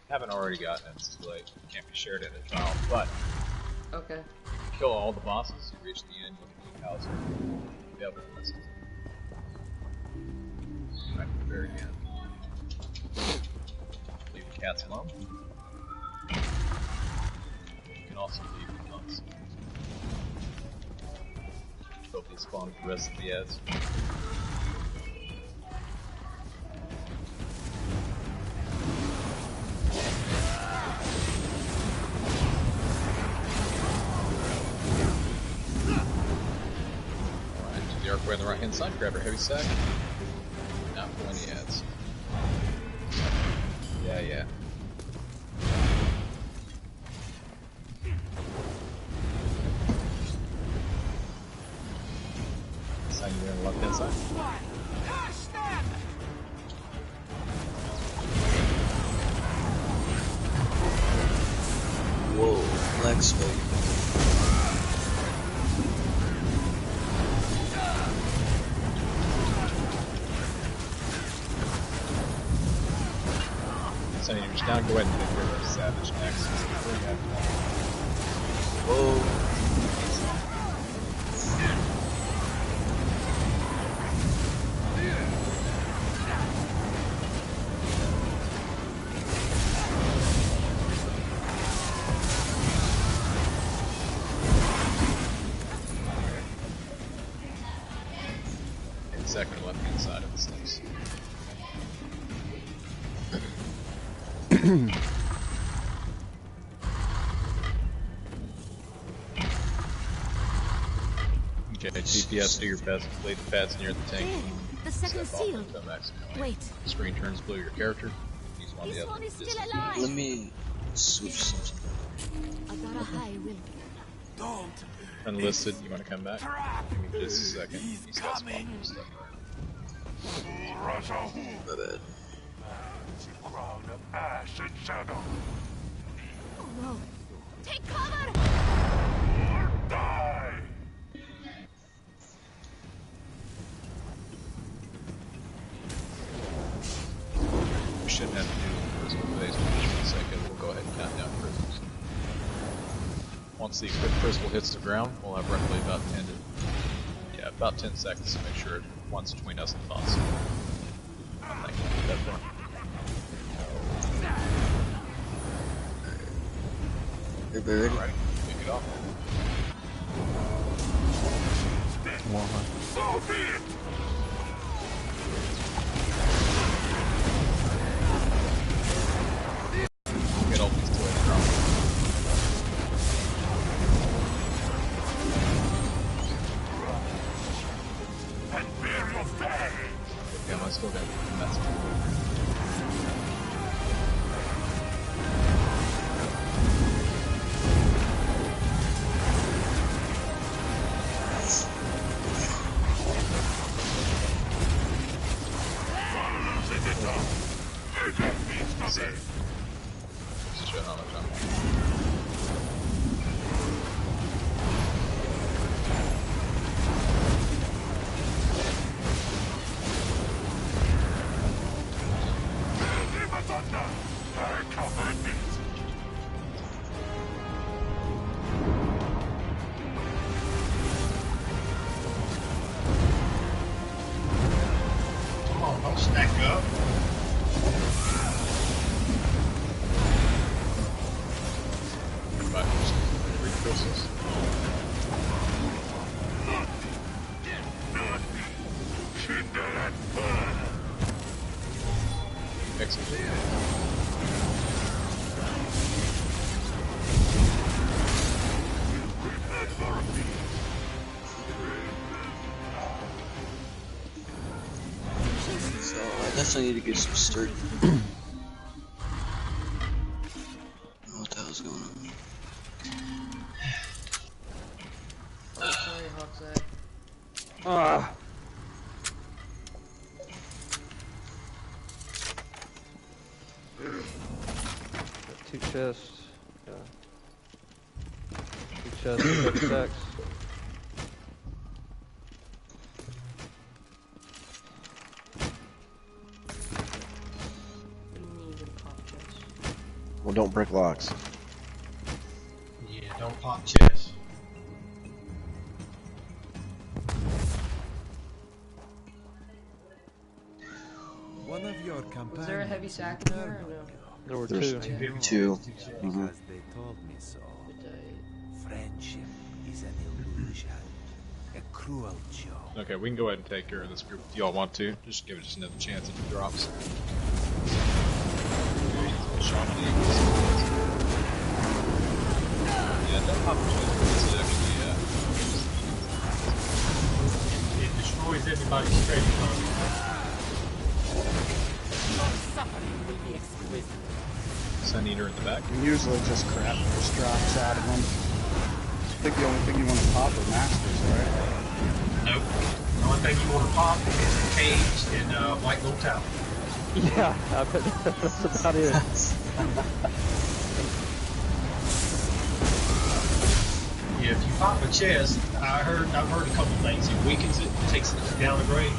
haven't already gotten it, it's too late. It can't be shared in a trial, but Okay. kill all the bosses, you reach the end, you can do house. Yep, that's it. Right at the very end. Leave the cats alone. You can also leave the nuts. They'll be spawned with the rest of the ads. The archway on the right hand side, grab our heavy sack. Not for any ads. Yeah. Sign you there on the left hand side. Whoa, lag spike. So you reach down, go ahead and hit your savage next. Whoa. Second left hand side of the steps. Okay, DPS, do your best, play the pads near the tank. The second seal. Wait. Screen turns blue, your character. Use one of the This other. one is still alive. Let me switch something. I got a high will. Don't. Unlisted, you want to come back? Give me just a second. He's got some stuff. My bad. Crown of ash and shadow. Oh no. Take cover! Or die! We shouldn't have to do the physical phase for a second. We'll go ahead and count down prisoners. Once the equipped crystal hits the ground, we'll have roughly about 10 seconds to make sure it runs between us and the boss. Thank you. That front. Everybody ready? Alright, kick it off. So be it! Get all these toys drop. And bear your fate! Yeah, let's go down. That's shut on the top. Come on, don't stack up. Three crystals. Execute. So I definitely need to get some start. What the hell's going on? Sorry, Hawkeye. Ah. Got 2 chests. Yeah. 2 chests and 30 sacks. Need a pop chest. don't break locks. Yeah, don't pop chests. One of your companions. Was there a heavy sack in here or no? There were There's two. two. Because they told me so. Friendship is an illusion, a cruel joke. Okay, we can go ahead and take care of this group if y'all want to. Just give it just another chance if it drops. Yeah, don't pop the chest. It's actually, It destroys everybody's trading card. Sun Eater in the back. Usually just crap just drops out of them. I think the only thing you want to pop are masters, right? Nope. The only thing you want to pop is a cage and white gold tower. Yeah, I bet that's about it. Yeah, if you pop a chest, I've heard a couple things. It weakens it, takes it down a grade.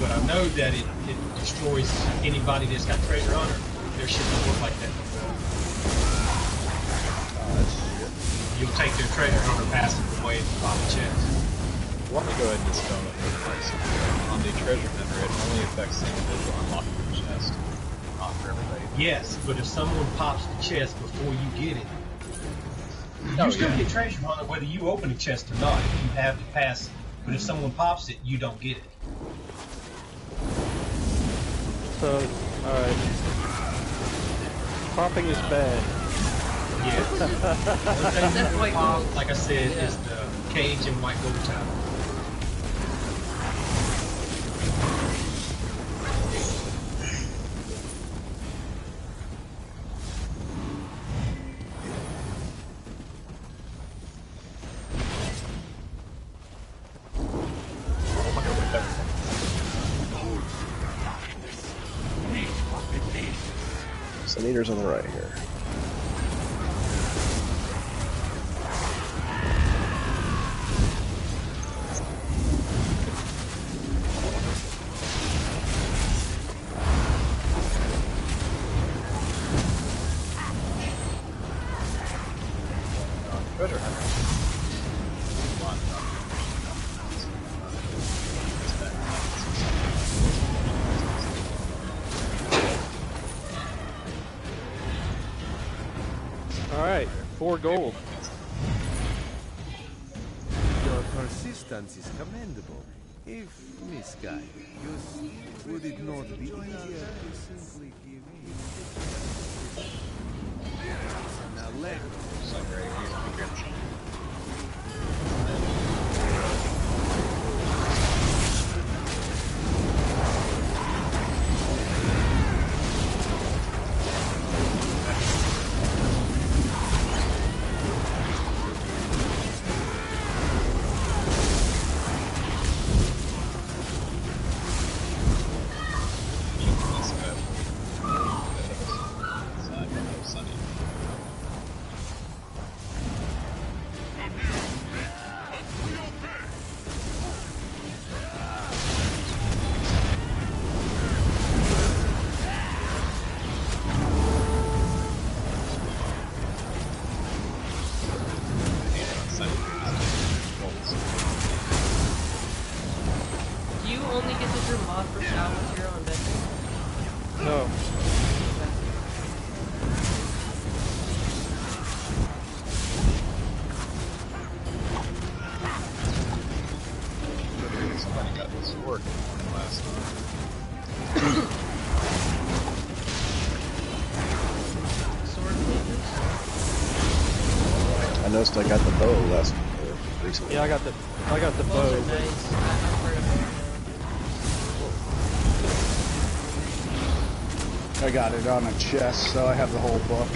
But I know that it destroys anybody that's got treasure on it. Their shit don't work like that. You'll take their treasure hunter passive away if you pop a chest. Why don't we go ahead and dispel it for the price? On the treasure hunter, it only affects the individual unlocking the chest, not for everybody. Yes, but if someone pops the chest before you get it, you still get treasure hunter whether you open the chest or not. If you have the pass, but if someone pops it, you don't get it. So, alright. Popping is bad. Yeah. The thing that pop, like I said, is the cage and white gold tower. Sun Eater's on the right here. Treasure hunter. Alright, 4 gold. Your persistence is commendable. If misguided, would it not be easier to simply give in? Now let No. Somebody got the sword last time. I noticed I got the bow last recently. Yeah, I got the bow. Those are nice. I've heard of I got it on a chest, so I have the whole book.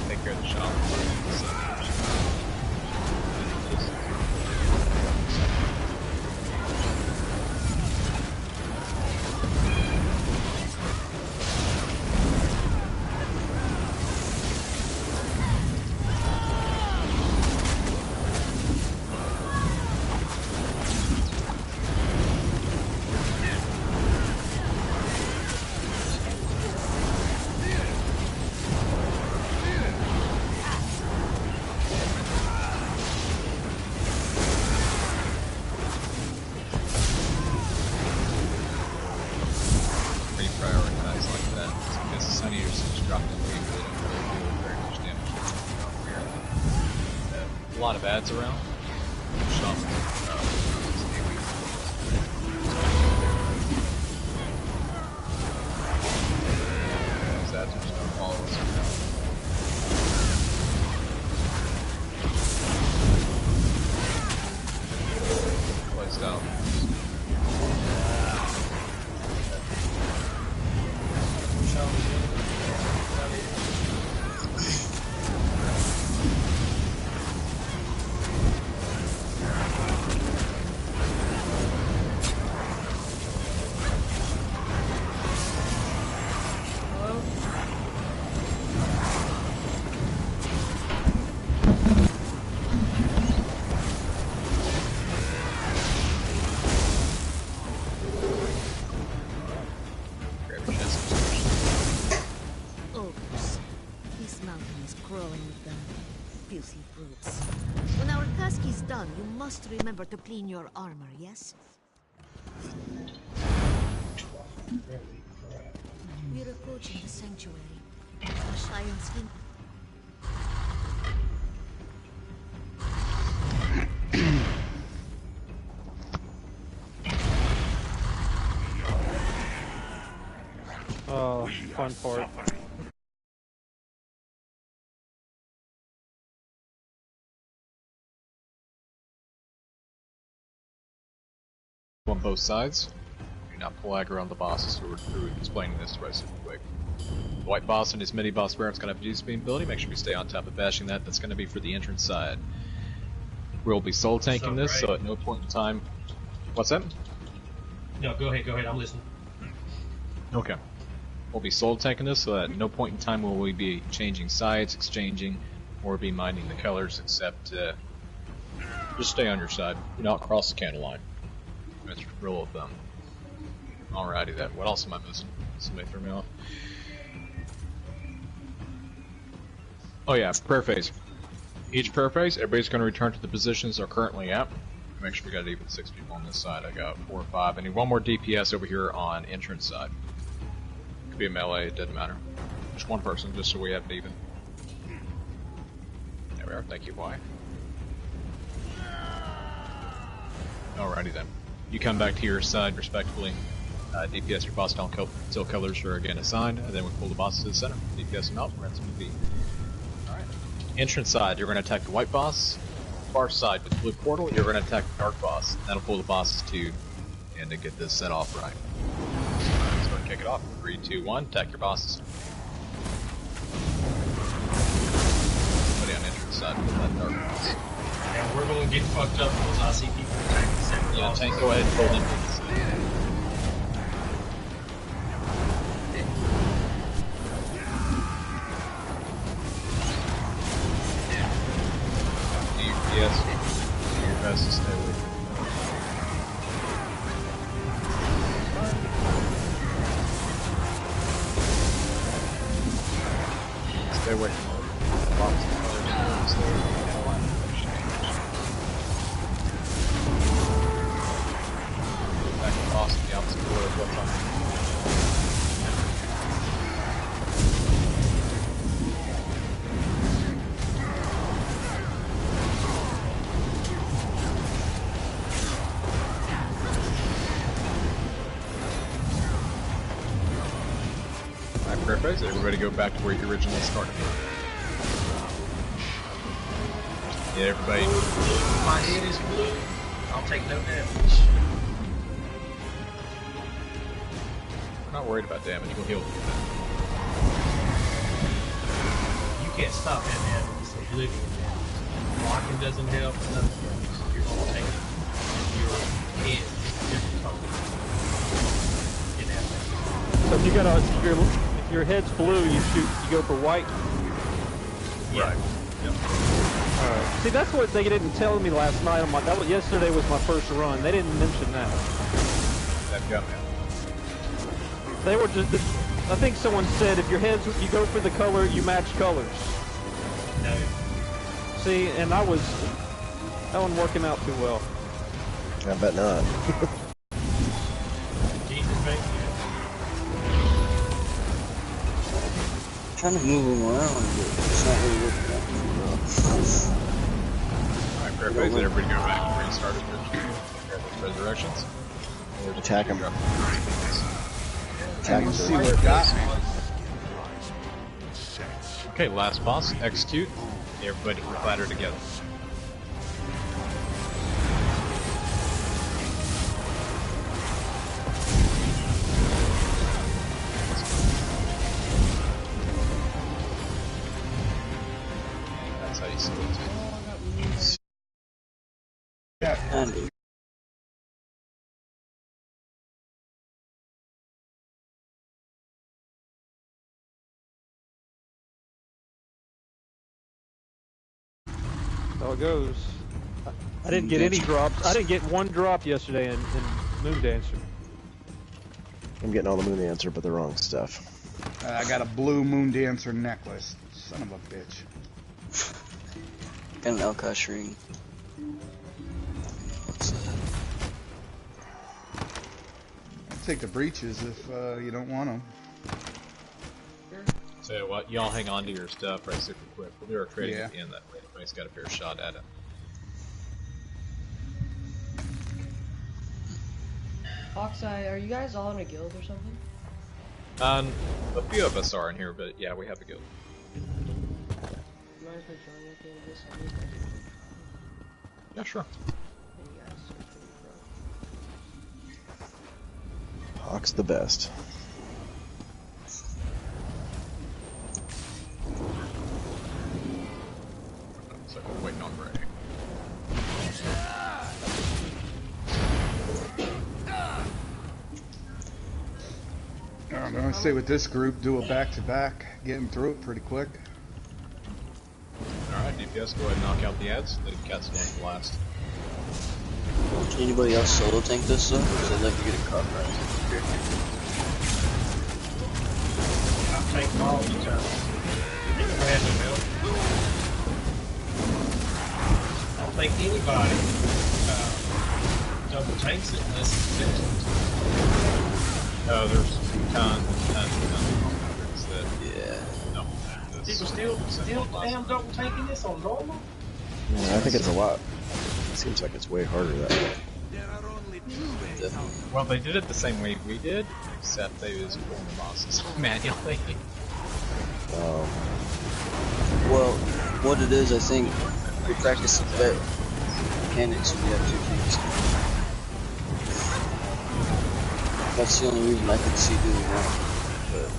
Take care of the shop. a lot of ads around. Shop. These ads are just gonna follow us around. Placed out. Remember to clean your armor, yes? We're approaching the sanctuary. Our Shion skin. Oh, fun part. On both sides. Do not pull aggro on the bosses who are explaining this to us super quick. The white boss and his mini boss where it's going to have reduced beam ability. Make sure we stay on top of bashing that. That's going to be for the entrance side. We'll be soul tanking this, so at no point in time. What's that? No, go ahead, I'm listening. Okay. We'll be soul tanking this, so at no point in time will we be changing sides, exchanging, or be minding the colors, except just stay on your side. Do not cross the candle line. That's your rule of thumb. Alrighty then. What else am I missing? Somebody threw me off. Oh yeah, prayer phase. Each prayer phase, everybody's going to return to the positions they're currently at. Make sure we got even 6 people on this side. I got 4 or 5. I need one more DPS over here on entrance side. Could be a melee, it doesn't matter. Just one person, just so we have it even. There we are. Thank you, Y. Alrighty then. You come back to your side respectfully. DPS your boss down until colors are again assigned, and then we pull the bosses to the center. DPS them out, ransom to be. Alright. Entrance side, you're going to attack the white boss. Far side with the blue portal, you're going to attack the dark boss. That'll pull the bosses to, and to get this set off right. Let's go and kick it off. 3, 2, 1, attack your bosses. Put on entrance side with that dark boss. And we're going to get fucked up because I see people attacking the center. Yeah, tank, go ahead and pull them to the side. Yes, do your best to stay with it. Stay away from the box of colors. Stay away from the line. Back to the boss in the opposite order of what's on. Perfect. Everybody go back to where you originally started. Yeah, everybody. My head is blue. I'll take no damage. We're not worried about damage. We'll heal. You can't stop that damage. It's oblivion. Blocking doesn't help. Nothing helps. You're going to take your head different color. So if you got a your head's blue, you go for white. Right. Yep. Alright. See, that's what they didn't tell me last night. I'm like, yesterday was my first run. They didn't mention that. That got me. They were just. I think someone said if your head's, you go for the color, you match colors. No. See, and that wasn't working out too well. I bet not. Jesus, baby. Trying to move them around, but it's not really working out too well. Fair play, did everybody go back and restart it with resurrections? Or just Attack him. Attack him. See what got me. Okay, last boss, execute. Everybody can clatter together. That's how you see it. Handy. That's how it goes. I didn't get any drops. I didn't get one drop yesterday in Moon Dancer. I'm getting all the Moon Dancer, but the wrong stuff. I got a blue Moon Dancer necklace. Son of a bitch. Got an Alkash ring. What's that? I'll take the breaches if you don't want them. So what, y'all hang on to your stuff right super quick. We'll do our trading Yeah. at the end, that way everybody's got a fair shot at it. Oxeye, are you guys all in a guild or something? A few of us are in here, but yeah, we have a guild. You mind if I join at the end of this? I need guys. Yeah, sure. Hey guys, search for me, bro. Hawk's the best. Looks like we're waiting on Ray. I don't know, I say with this group, do a back-to-back, getting through it pretty quick. Alright, DPS, go ahead and knock out the ads. The cat's going to last. Can anybody else solo tank this though? Because I'd like to get a Comprised. I'll take them all the time. Random help. I don't think anybody double tanks it unless it's fixed. Oh, there's tons of others that Yeah. don't have this. People still damn double tanking this on normal? Yeah, I think it's a lot. It seems like it's way harder that way. Definitely. Well, they did it the same way we did, except they was pulling the bosses manually. Well, what it is, I think, we practice the mechanics when you have two teams. That's the only reason I could see doing that. But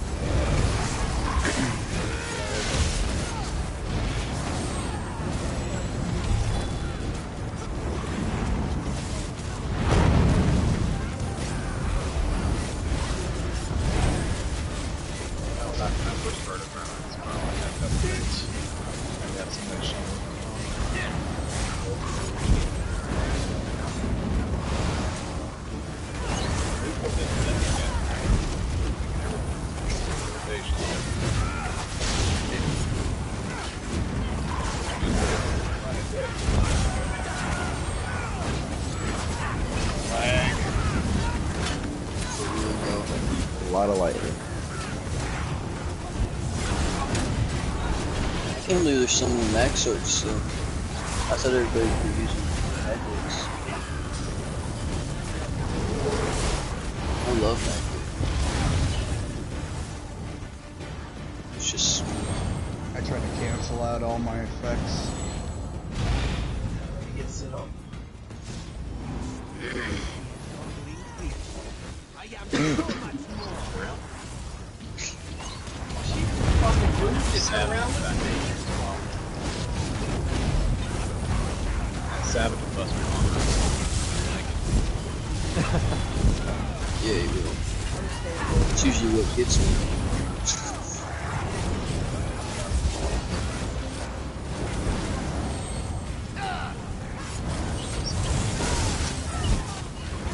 A lot of lightning. I can't believe there's so many mag swords still. I thought everybody would be using magblades. I love magblade. It's just I tried to cancel out all my effects. He gets it on. Savage Buster. yeah, you will. It's usually what gets me.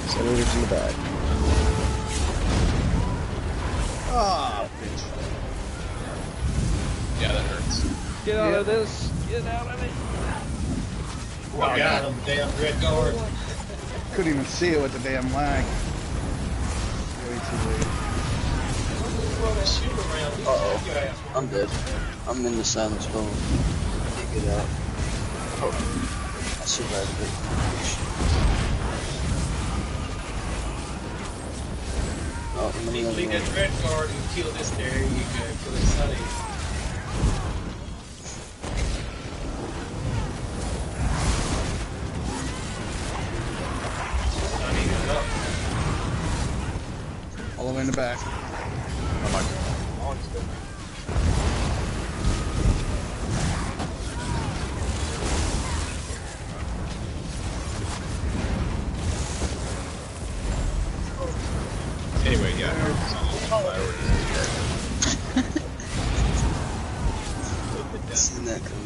Senators in the back. Ah, bitch. Yeah, that hurts. Get out of this. Get out of it. Oh, got him, damn red guard. Couldn't even see it with the damn lag. Way too late. Throw that shit around. Uh-oh. Your ass. I'm dead. I'm in the silence phone. Can't get out. Oh. I survived it. Oh, Leave that red guard and kill this. There you go. Kill this Sunny. Sunny is up. All the way in the back. Oh my god. Anyway, yeah. Seen that coming.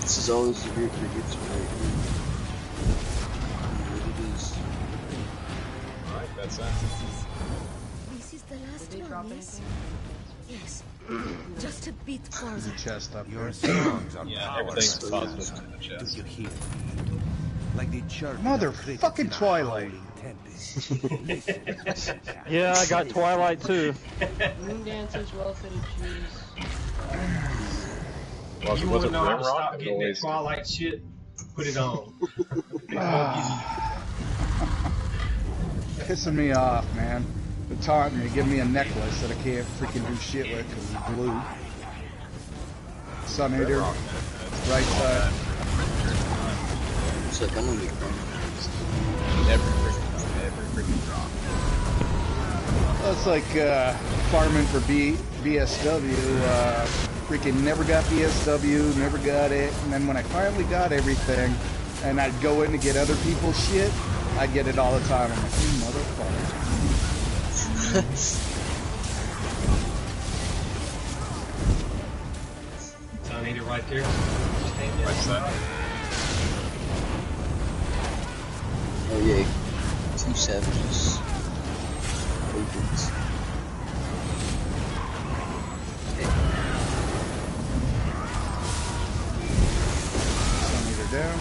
This is always the group that gets me right here. What it is. Alright, that's that. This is the last Did they drop one, yes? anything? Yes. Just a bit There's farther. a chest up Your here. songs are Yeah, powerful. everything's positive in the Do chest. you hear? Like the chirping of Motherfucking crickets in a Twilight. howling tempest. Yeah, I got Twilight too. Moon dancers, well-fitted shoes. Well, You was want to it know how to Grimrock? stop It getting that always- Twilight shit? Put it on. Pissing me off, man. They're taunting me, giving me a necklace that I can't freaking do shit with because it's blue. Sun Eater, Grimrock, man. right side. It's like I'm gonna be crying. Every freaking drop. That's like farming for BSW. Freaking never got BSW, never got it. And then when I finally got everything, and I'd go in to get other people's shit, I'd get it all the time. I'm like, you motherfucker. Sun Eater right there. Stand there. Right side. Oh yeah, two savages. Opens. Sun Eater down.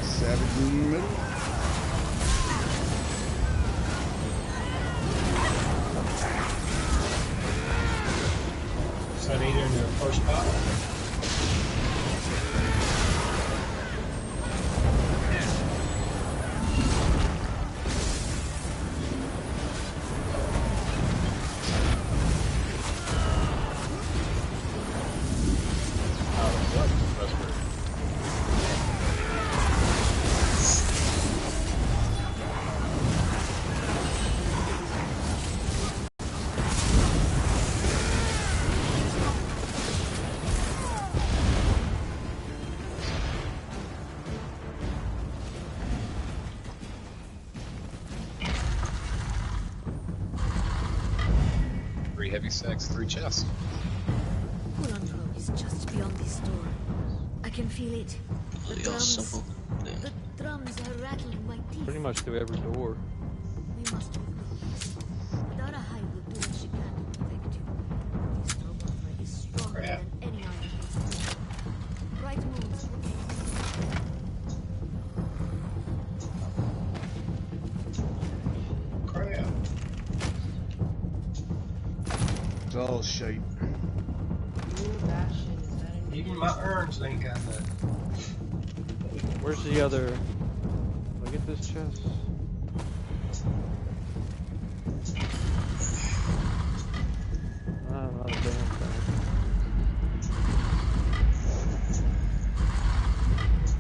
Savage in the middle. Sun Eater in the first spot. Three heavy sacks, 3 chests. Kulandro is just beyond this door. I can feel it. The Really all drums. simple. Yeah. The drums are rattling my teeth. Pretty much through every door. We must move this. Darahai will do what she can to protect you. This Robother is stronger Crap. than any other. Right moves. Crap. It's all shape. Moon Bastion, is that in Even my urns ain't got nothing. Where's the other? Look at this chest. Ah, not a damn thing.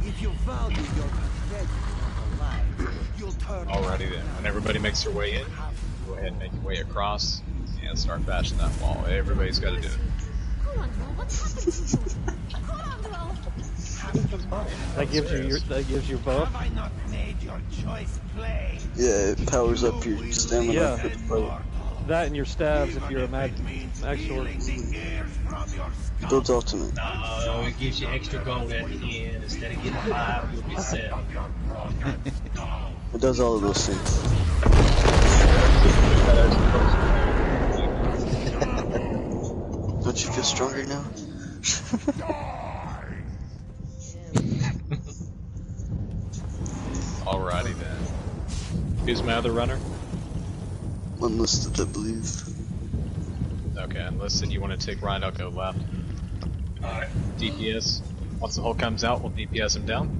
If you value your companion alive, you'll turn. Alrighty then. When everybody makes their way in, go ahead and make your way across and start bashing that wall. Everybody's got to do it. Kulandro, what's happened to you? Kulandro! That gives you buff. Have I not made your choice plain? Yeah, it powers up your stamina. Yeah. for the fight. That and your stabs if you're a mag sword. Builds ultimate. No, it gives you extra gold at the end. Instead of getting 5, you'll get 7. It does all of those things. Don't you feel stronger now? Alrighty then. Who's my other runner? Unlisted, I believe. Okay, and listen, you want to take right, I'll go left. Alright. DPS. Once the Hulk comes out, we'll DPS him down.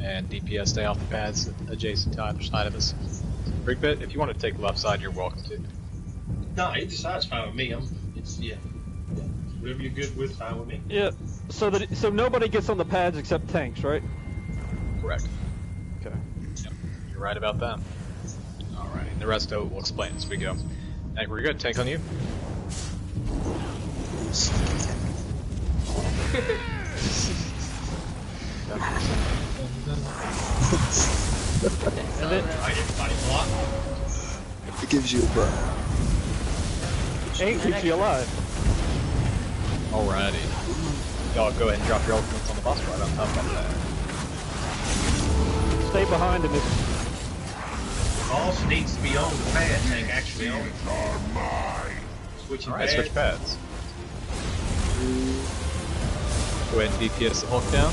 And DPS stay off the pads adjacent to either side of us. Brickbit, if you want to take left side, you're welcome to. No, either side's fine with me. Yeah. Whatever you're good with, fine with me. Yeah. So nobody gets on the pads except tanks, right? Correct. Okay. Yep, you're right about that. Alright, the rest of it we'll explain as we go. Hank, we're good. Tank on you. And then Alright, everybody block. It gives you a butt. 8 keeps you alive. Alrighty. Y'all go ahead and drop your ultimates on the boss right on top of that. Stay behind him. Boss needs to be on the pad tank, actually on. Switching Alright, pads. switch pads. Go ahead and DPS the Hulk down.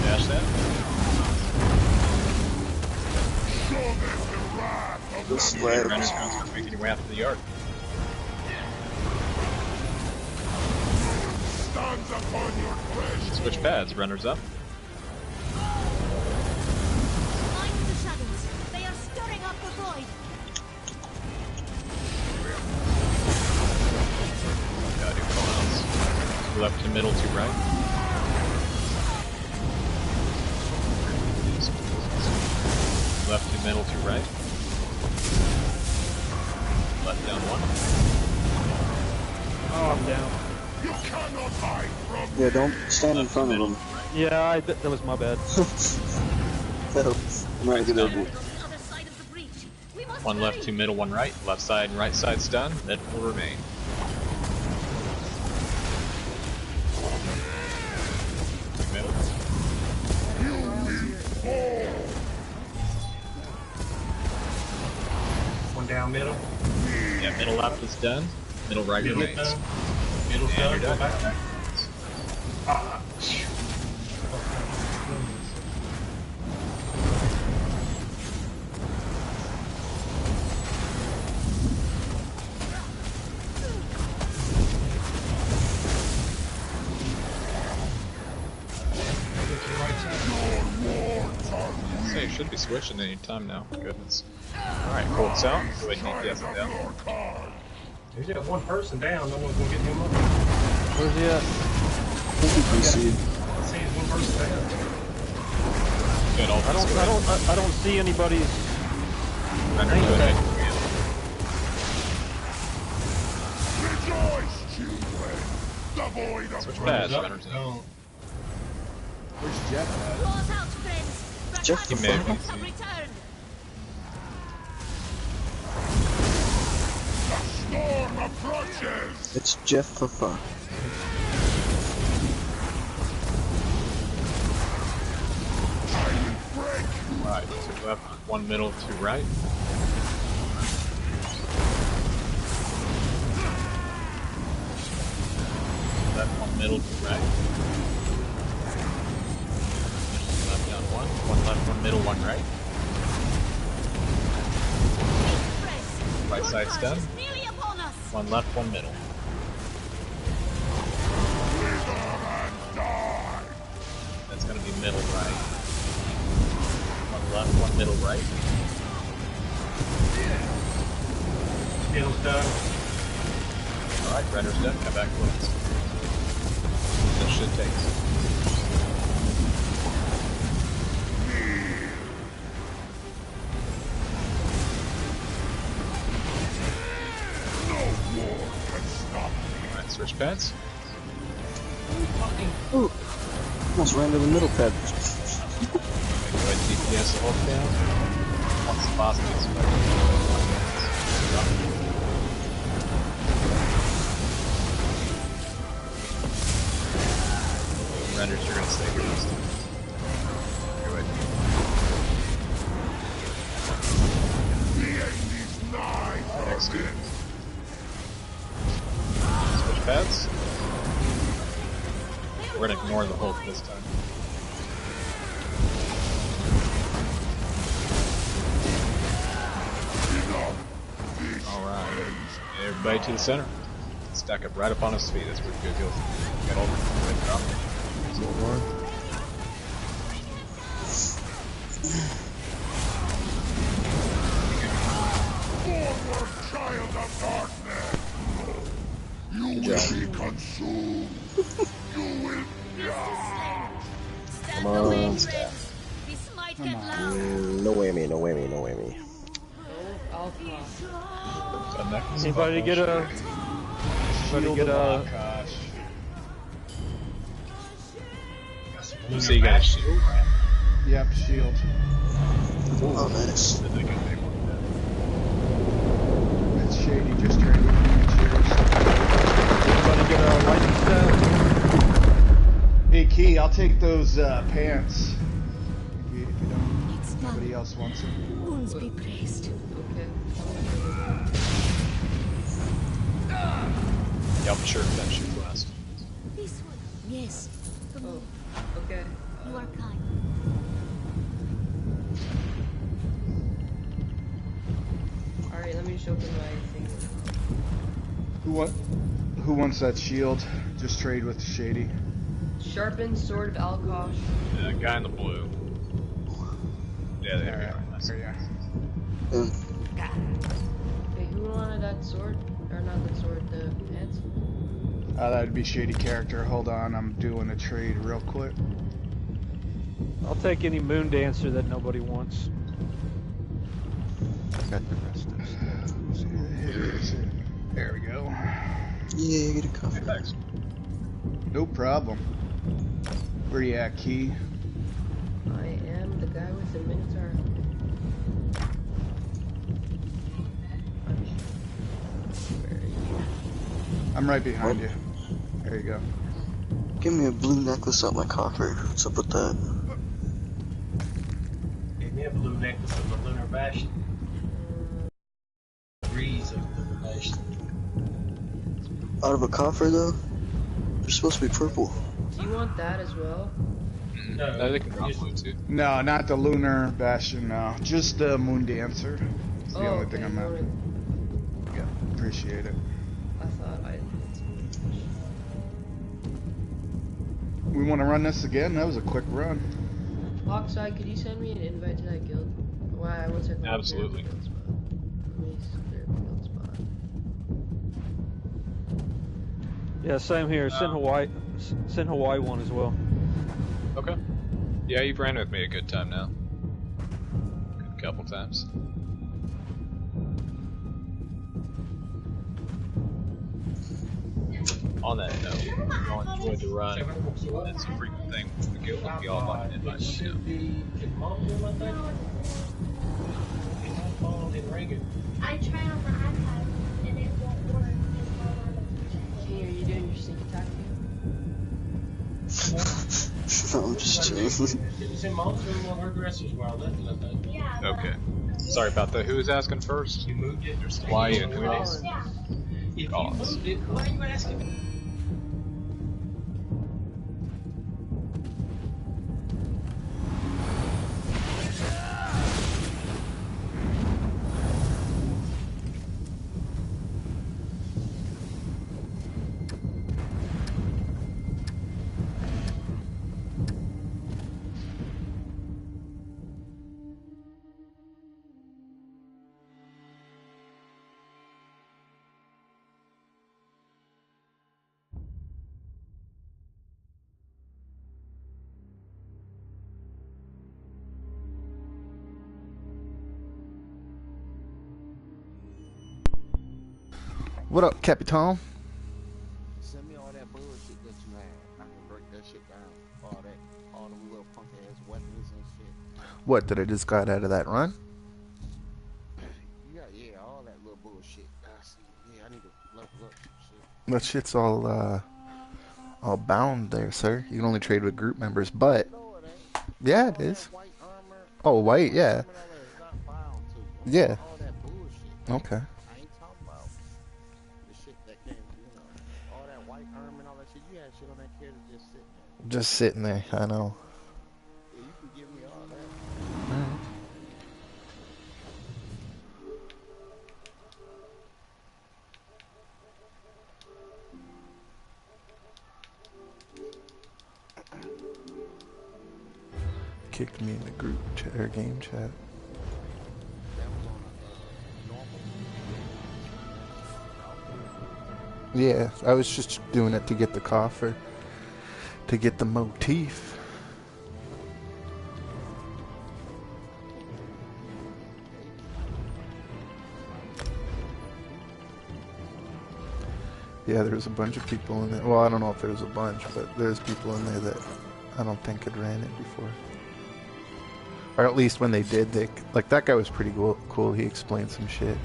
Dash that. This Render ladder. counts making your way out to the yard. Stands upon your quest. Switch pads, runners up. Mind the shadows. They are stirring up the void. Gotta do callouts. Left to middle to right. Left to middle to right. Left down one. Oh, I'm down. You cannot hide from Yeah, don't stand in front of them. Yeah, that was my bad. I'm right, good idea. On the other side of the breach. We must One left, hurry. two middle, one right. Left side and right side stun. That will remain. Middle. One down middle. Yeah, middle left is done. Middle right Middle remains. done. Middle's And done. you're Go done. back. Ah. So you should be switching any time now. Goodness. Alright, Colt's out. Go ahead and DPS him down. There's just one person down. No one's gonna get him up. Where's he at? I see. Let's see, one person down. Good, all I don't see anybody's. Render, go ahead. rejoice, children. The void of Switch Runners pads, up. runners up. Oh, Where's Jeff at? Claws out, friends. Jeff The the fuck? shadows have returned. storm approaches. It's Jeff for fun. Right, two left, one middle, two right. Left, one middle, two right. Left down one left, one middle, one right. Press. Right Your side's charge done. is nearly upon us. One left, one middle. That's gonna be middle right. One left, one middle right. middle's done. Alright, render's done, come back to us. That should take us. Alright, switch pads. Ooh, almost ran to the middle pad. Go ahead and DPS the Hulk down. Once the boss gets renders, you're gonna stay here this time. Go ahead. Next two. Switch pads. We're gonna ignore the Hulk this time. Everybody to the center. Stack up right up on his feet. That's where the good goes. Got all the red drop. There's a little one. Forward, child of darkness! You will be consumed. You will die. Come on. This might get loud. No whammy, no whammy, no whammy. Anybody get a? Anybody get a? So you got a shield? Yep, shield. Oh, nice. It's shady, just trying to get Anybody get a lightning staff? Hey, Key, I'll take those pants. If you don't, nobody else wants them. Wounds be praised. Yeah, I'm sure that should last. This one. Yes. Come on. Okay. You are kind. Alright, let me just open my thing. Who wants that shield? Just trade with Shady. Sharpened Sword of Alkosh. The guy in the blue. Yeah, there we are. Nice. There Hey, who wanted that sword? Or not the sword, the pants? that'd be Shady character. Hold on, I'm doing a trade real quick. I'll take any moon dancer that nobody wants. Got the rest of stuff. There we go. Yeah, get a coffee. Thanks. No problem. Where you at, Key? I am the guy with the Minotaur. I'm right behind you. There you go. Give me a blue necklace out my coffer. What's up with that? Gave me a blue necklace of the Lunar Bastion. Breeze of the Lunar Bastion. Out of a coffer though? They're supposed to be purple. Do you want that as well? No, they can drop blue too. No, not the Lunar Bastion, no. Just the Moon Dancer. It's the only thing I'm at. Yeah, appreciate it. I thought I... We want to run this again? That was a quick run. Lockside, could you send me an invite to that guild? Why? I was Absolutely. Let me clear the guild spot. Yeah, same here. Send Hawaii one as well. Okay. Yeah, you've ran with me a good time now. Good couple times. On that note, y'all enjoyed the run. It's a frequent thing with the guild. We all like to invite you down. I tried on the iPad and it won't work. King, are you doing your sneak attack? No, I'm just chilling. It was in Mom's room on her dressers where I left it, I think. Yeah. Okay. Sorry about that. Who was asking first? You moved it. There's Hawaii and who else? Yeah. If you Collins. moved it, why are you asking me? What up, Capitan? Send me all that bullshit that you had. I can break that shit down. All the little punk ass weapons and shit. What, did I just got out of that run? Yeah, all that little bullshit. I see. Yeah, I need to level up some shit. That shit's all bound there, sir. You can only trade with group members, but... Yeah, it is. Oh, white, yeah. Yeah. Okay. Just sitting there, I know. Yeah, you can give me all that. Alright. kicked me in the group chat or game chat. Yeah, I was just doing it to get the coffer, to get the motif. Yeah, there was a bunch of people in there. Well, I don't know if there was a bunch, but there's people in there that I don't think had ran it before. Or at least when they did, they like that guy was pretty cool. He explained some shit.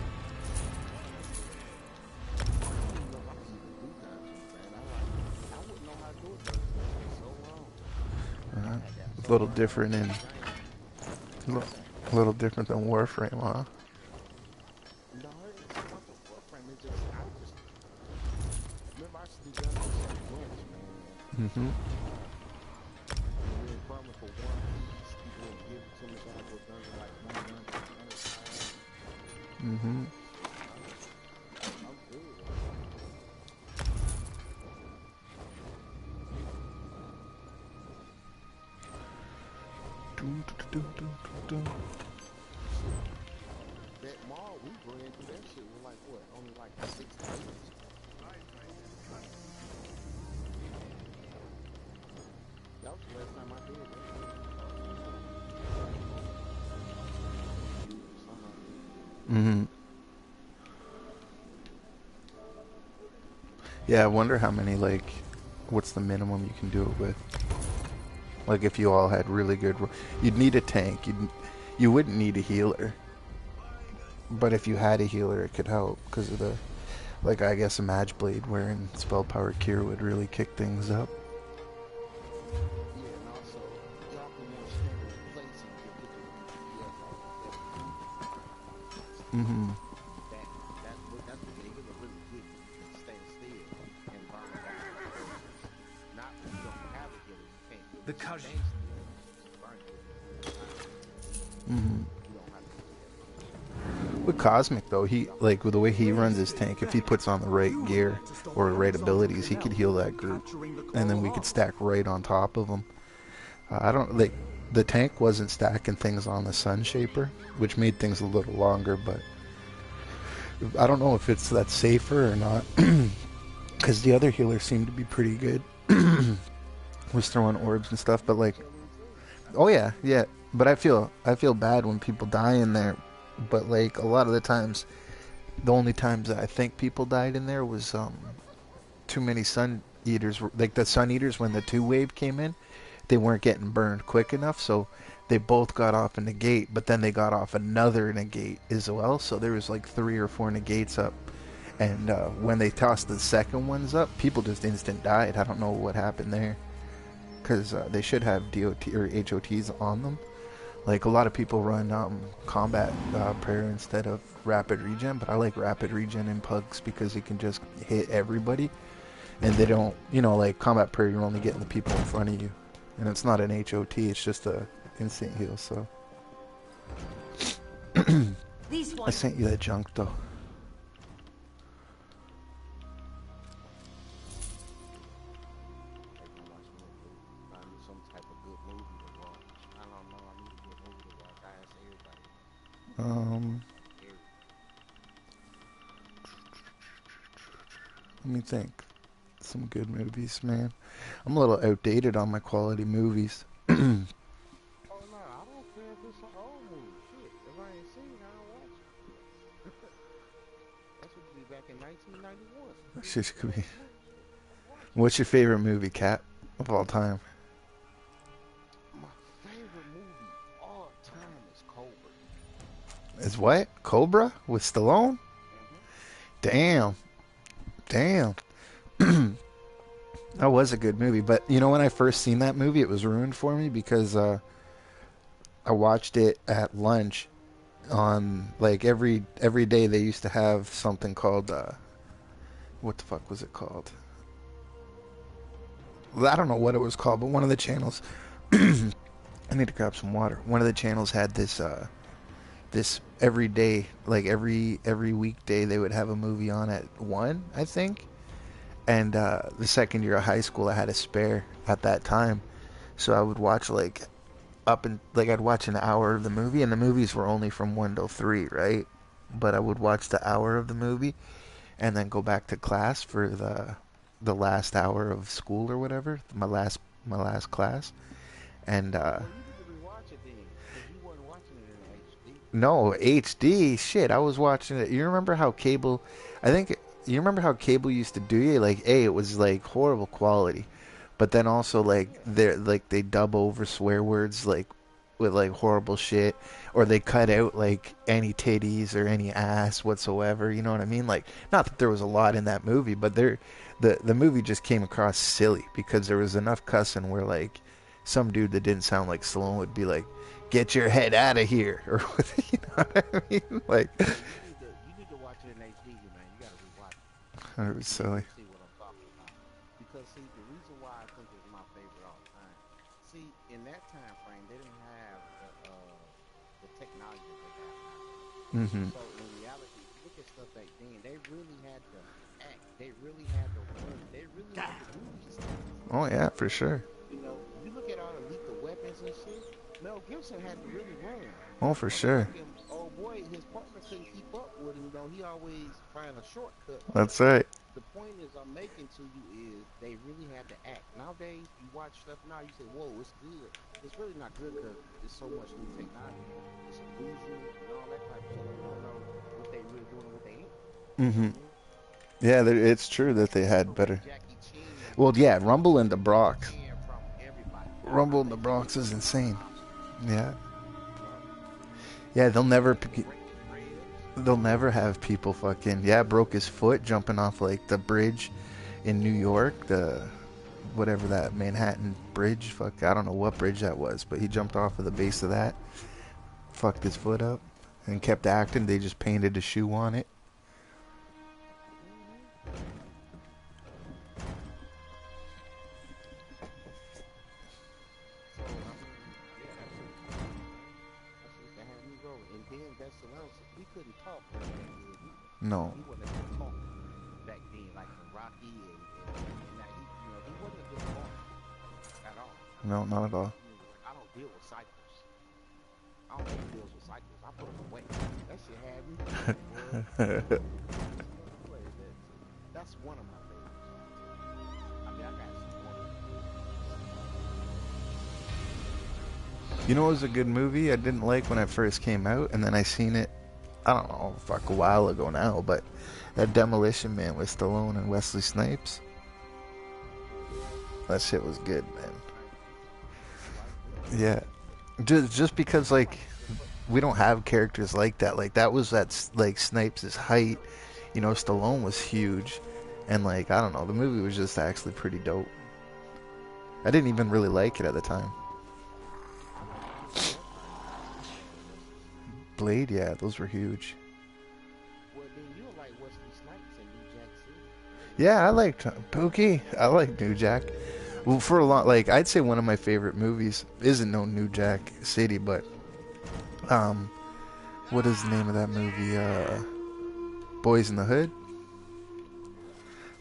A little different in, a little different than Warframe, huh? Mm-hmm. Mm-hmm. That mall we ran through, that shit was like what? Only like 6 days. That was the last time I did that. Mm-hmm. Yeah, I wonder how many, like, what's the minimum you can do it with? Like, if you all had really good... You'd need a tank. You wouldn't need a healer. But if you had a healer, it could help, because of the... Like, I guess a magblade wearing spell power cure would really kick things up. Mm-hmm. The cousin. Mm-hmm. With Cosmic though, he like with the way he runs his tank, if he puts on the right gear or right abilities, he could heal that group, and then we could stack right on top of him. I don't like the tank wasn't stacking things on the Sun Shaper, which made things a little longer, but I don't know if it's that safer or not, because the other healers seem to be pretty good. Was throwing orbs and stuff, but like, oh yeah, but I feel bad when people die in there, but like a lot of the times, the only times that I think people died in there was too many Sun Eaters, like the Sun Eaters when the 2 wave came in, they weren't getting burned quick enough, so they both got off a negate, but then they got off another negate as well, so there was like 3 or 4 negates up, and when they tossed the second ones up, people just instant died. I don't know what happened there. Because they should have DOT or HOTs on them. Like a lot of people run combat prayer instead of rapid regen, but I like rapid regen in pugs because it can just hit everybody, and they don't, like combat prayer, you're only getting the people in front of you, and it's not an HOT, it's just a instant heal. So I sent you that junk though. Let me think. Some good movies, man. I'm a little outdated on my quality movies. Oh no, I don't care if it's an old movie. Shit, if I ain't seen it, I don't watch it. That's what be back in 1991. Shit could be. What's your favorite movie, Cat, of all time? My favorite movie all time is Cobra. Is what? Cobra with Stallone? Damn. That was a good movie, but when I first seen that movie, it was ruined for me because I watched it at lunch on, like, every day they used to have something called what the fuck was it called? I don't know what it was called, but one of the channels I need to grab some water. One of the channels had this this every day, like every weekday, they would have a movie on at 1, I think. And the second year of high school, I had a spare at that time, so I would watch like up and like I'd watch an hour of the movie, and the movies were only from 1 till 3, right? But I would watch the hour of the movie, and then go back to class for the last hour of school or whatever, my last class, and no HD shit. I was watching it. You remember how cable? I think you remember how cable used to do you like. A, it was like horrible quality, but then also like they dub over swear words like with like horrible shit, or they cut out like any titties or any ass whatsoever. You know what I mean? Like, not that there was a lot in that movie, but the movie just came across silly because there was enough cussing where like some dude that didn't sound like Stallone would be like, "Get your head out of here," or you know what I mean? Like, You need to watch it in HD, man. You gotta rewatch it. it was silly. See what I'm talking about. Because see, the reason why I think it's my favorite all time. See, in that time frame, they didn't have the technology that they have now. Mm-hmm. So in reality, if you look at stuff back then, they really had to act. They really had to run. They really had to do these things. Oh yeah, for sure. You know, you look at all the lethal weapons and shit. Mel Gibson had to really run. Oh, for sure. Oh boy, his partner couldn't keep up with him. Though he always find a shortcut. That's right. The point is, I'm making to you is they really had to act. Nowadays, you watch stuff now, you say, "Whoa, it's good." It's really not good because there's so much new technology. It's illusion and all that type of shit. You don't know what they really doing and what they ain't. Mm-hmm. Yeah, it's true that they had better. Well, yeah, Rumble in the Bronx. Rumble in the Bronx is insane. Yeah. Yeah, they'll never have people fucking broke his foot jumping off like the bridge in New York, the whatever that Manhattan Bridge, fuck, I don't know what bridge that was, but he jumped off of the base of that, fucked his foot up, and kept acting. They just painted a shoe on it. No. He wasn't a good talker back then, like Rocky and that he wasn't a good talker at all. No, not at all. I don't deal with cycles. I don't make deals with cycles. I put them away. That shit had me. That's one of my favorites. I mean, I got some. You know, it was a good movie I didn't like when it first came out, and then I seen it, I don't know, fuck, a while ago now, but that Demolition Man with Stallone and Wesley Snipes. That shit was good, man. Yeah. Just because, like, we don't have characters like that. Like, that was like, Snipes' height. You know, Stallone was huge. And, like, I don't know, the movie was just actually pretty dope. I didn't even really like it at the time. Blade, yeah, those were huge. Well, then you like Wesley Snipes and New Jack City. Yeah, I liked Pookie. I like New Jack. Well, for a lot, like, I'd say one of my favorite movies isn't no New Jack City, but what is the name of that movie? Boys in the Hood.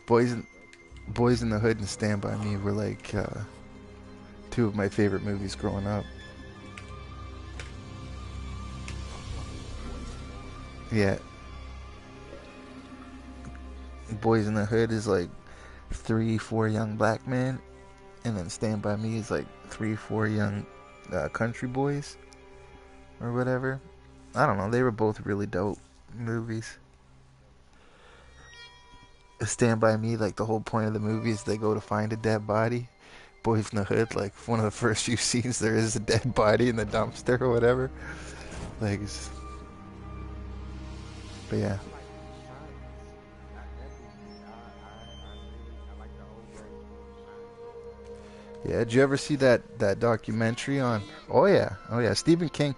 Boys in the Hood and Stand By Me were like two of my favorite movies growing up. Yeah. Boys in the Hood is like 3-4 young black men, and then Stand By Me is like 3-4 young country boys or whatever. I don't know, they were both really dope movies. Stand By Me, like the whole point of the movie is they go to find a dead body. Boys in the Hood, like one of the first few scenes there is a dead body in the dumpster or whatever. Like, but yeah. Yeah, did you ever see that documentary on? Oh yeah, Stephen King.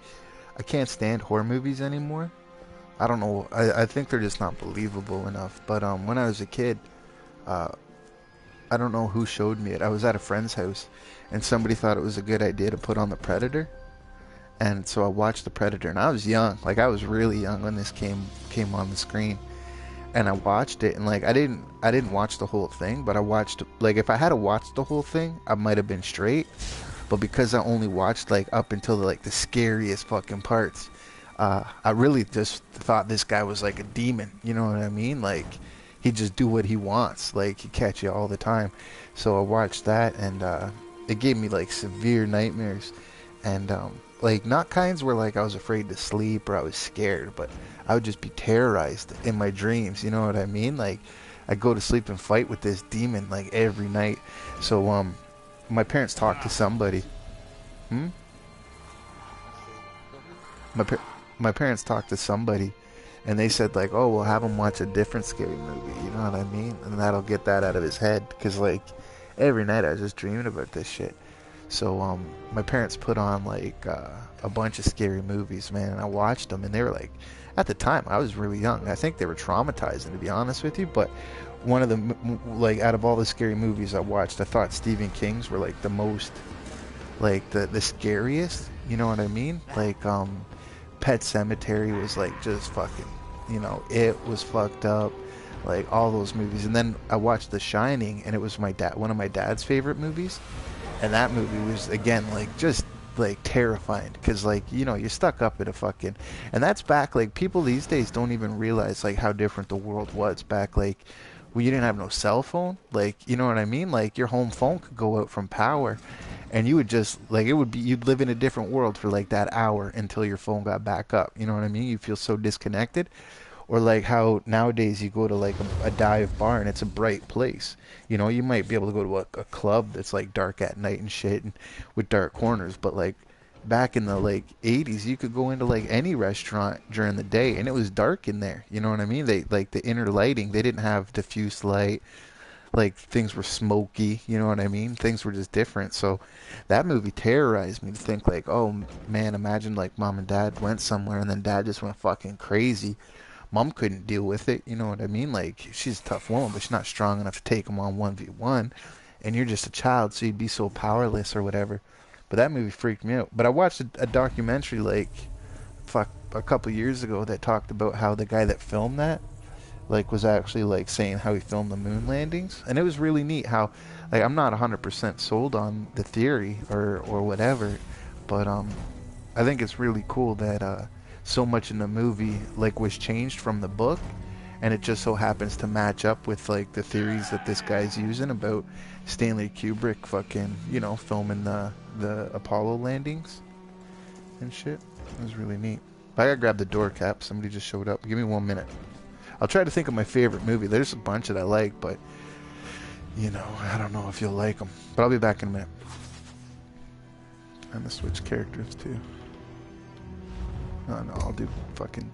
I can't stand horror movies anymore. I don't know. I think they're just not believable enough. But when I was a kid, I don't know who showed me it. I was at a friend's house, and somebody thought it was a good idea to put on The Predator. And so I watched The Predator, and I was young. Like, I was really young when this came on the screen. And I watched it, and like I didn't watch the whole thing, but I watched, like, if I had to watch the whole thing, I might have been straight. but because I only watched like up until like the scariest fucking parts, I really just thought this guy was like a demon. You know what I mean? Like he'd just do what he wants. Like he'd catch you all the time. So I watched that, and it gave me like severe nightmares, and like not kinds where like I was afraid to sleep or I was scared, but I would just be terrorized in my dreams. You know what I mean? Like I'd go to sleep and fight with this demon like every night. So my parents talked to somebody. My parents talked to somebody, and they said like, oh, we'll have him watch a different scary movie. You know what I mean? And that'll get that out of his head, because like every night I was just dreaming about this shit. So my parents put on like a bunch of scary movies, man, and I watched them, and they were like, at the time I was really young. I think they were traumatizing, to be honest with you. But one of the like out of all the scary movies I watched, I thought Stephen King's were like the most like the scariest. You know what I mean? Like Pet Sematary was like just fucking, you know, it was fucked up. Like all those movies. And then I watched The Shining, and it was one of my dad's favorite movies. And that movie was, again, like just like terrifying, because like, you know, you're stuck up in a fucking, and that's back, like people these days don't even realize like how different the world was back, like when you didn't have no cell phone. Like, you know what I mean? Like your home phone could go out from power, and you would just like, it would be, you'd live in a different world for like that hour until your phone got back up. You know what I mean? You feel so disconnected. Or like how nowadays you go to like a dive bar and it's a bright place. You know, you might be able to go to a club that's like dark at night and shit, and with dark corners. But like back in the like 80s, you could go into like any restaurant during the day and it was dark in there. You know what I mean? They like the inner lighting. They didn't have diffuse light. Like things were smoky. You know what I mean? Things were just different. So that movie terrorized me to think like, oh man, imagine like mom and dad went somewhere and then dad just went fucking crazy. Mom couldn't deal with it, you know what I mean? Like, she's a tough woman, but she's not strong enough to take him on 1v1. And you're just a child, so you'd be so powerless or whatever. But that movie freaked me out. But I watched a documentary, like, a couple years ago that talked about how the guy that filmed that, like, was actually, like, saying how he filmed the moon landings. And it was really neat how, like, I'm not 100% sold on the theory or whatever, but I think it's really cool that, so much in the movie like was changed from the book, and it just so happens to match up with like the theories that this guy's using about Stanley Kubrick fucking, you know, filming the Apollo landings and shit. It was really neat. I gotta grab the door cap. Somebody just showed up. Give me 1 minute. I'll try to think of my favorite movie. There's a bunch that I like, but you know, I don't know if you'll like them. But I'll be back in a minute. I'm gonna switch characters too. No, I'll do fucking